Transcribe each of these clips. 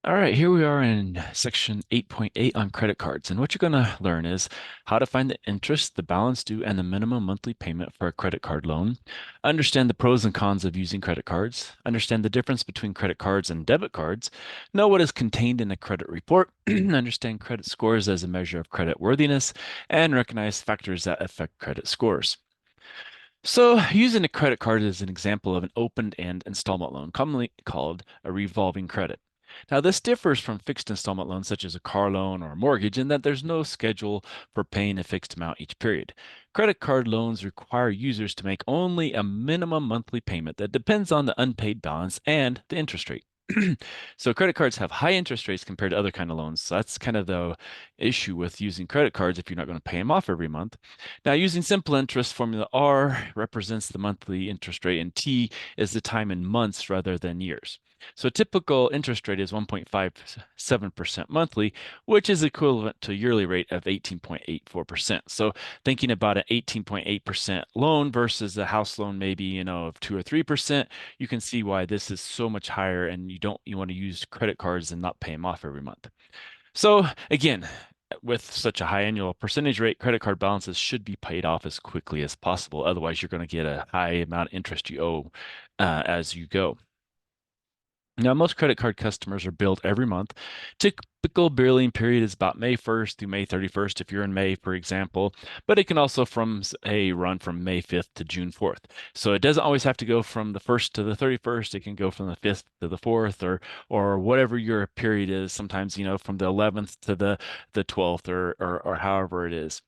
All right, here we are in section 8.8 on credit cards. And what you're going to learn is how to find the interest, the balance due, and the minimum monthly payment for a credit card loan. Understand the pros and cons of using credit cards. Understand the difference between credit cards and debit cards. Know what is contained in a credit report. Understand credit scores as a measure of credit worthiness. And recognize factors that affect credit scores. So, using a credit card is an example of an open-end installment loan, commonly called a revolving credit. Now, this differs from fixed installment loans such as a car loan or a mortgage in that there's no schedule for paying a fixed amount each period. Credit card loans require users to make only a minimum monthly payment that depends on the unpaid balance and the interest rate. So credit cards have high interest rates compared to other kind of loans. So that's kind of the issue with using credit cards if you're not going to pay them off every month. Now, using simple interest, formula R represents the monthly interest rate, and T is the time in months rather than years. So a typical interest rate is 1.57% monthly, which is equivalent to a yearly rate of 18.84%. So thinking about an 18.8% loan versus a house loan maybe, of 2 or 3%, you can see why this is so much higher and you want to use credit cards and not pay them off every month. So again, with such a high annual percentage rate, credit card balances should be paid off as quickly as possible. Otherwise, you're going to get a high amount of interest you owe as you go. Now, most credit card customers are billed every month. Typical billing period is about May 1st through May 31st if you're in May, for example, but it can also run from May 5th to June 4th. So it doesn't always have to go from the 1st to the 31st. It can go from the 5th to the 4th or whatever your period is. Sometimes, from the 11th to the 12th or however it is.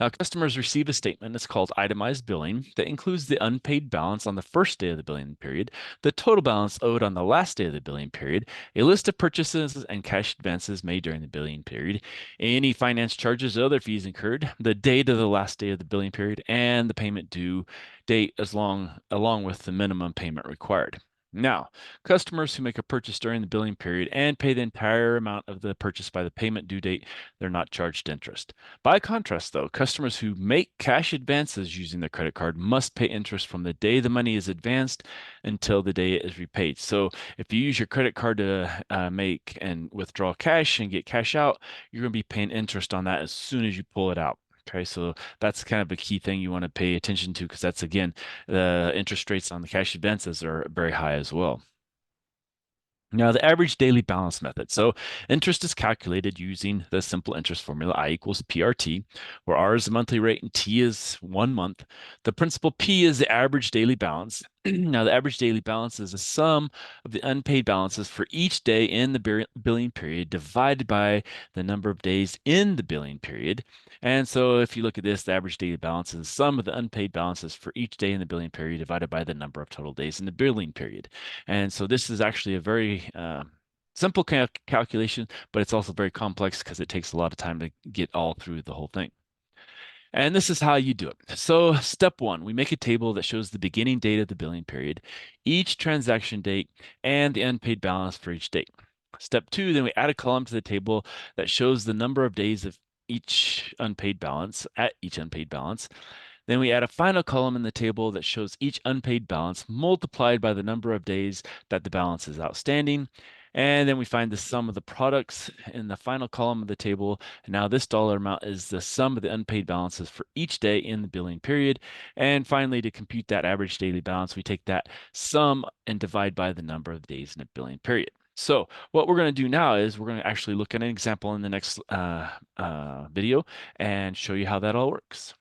Now, customers receive a statement. It's called itemized billing that includes the unpaid balance on the first day of the billing period, the total balance owed on the last day of the billing period, a list of purchases and cash advances made during the billing period, any finance charges or other fees incurred, the date of the last day of the billing period, and the payment due date along with the minimum payment required. Now, customers who make a purchase during the billing period and pay the entire amount of the purchase by the payment due date, they're not charged interest. By contrast, though, customers who make cash advances using their credit card must pay interest from the day the money is advanced until the day it is repaid. So if you use your credit card to make and withdraw cash and get cash out, you're going to be paying interest on that as soon as you pull it out. Okay, so that's kind of a key thing you want to pay attention to because that's, again, the interest rates on the cash advances are very high as well. Now, the average daily balance method. So interest is calculated using the simple interest formula, I equals PRT, where R is the monthly rate and T is 1 month. The principal P is the average daily balance. Now, the average daily balance is the sum of the unpaid balances for each day in the billing period divided by the number of days in the billing period. And so if you look at this, the average daily balance is the sum of the unpaid balances for each day in the billing period divided by the number of total days in the billing period. And so this is actually a very simple calculation, but it's also very complex because it takes a lot of time to get all through the whole thing. And this is how you do it. So step one, we make a table that shows the beginning date of the billing period, each transaction date, and the unpaid balance for each date. Step two, then we add a column to the table that shows the number of days of each unpaid balance at each unpaid balance. Then we add a final column in the table that shows each unpaid balance multiplied by the number of days that the balance is outstanding. And then we find the sum of the products in the final column of the table. And now this dollar amount is the sum of the unpaid balances for each day in the billing period. And finally, to compute that average daily balance, we take that sum and divide by the number of days in a billing period. So what we're going to do now is we're going to actually look at an example in the next video and show you how that all works.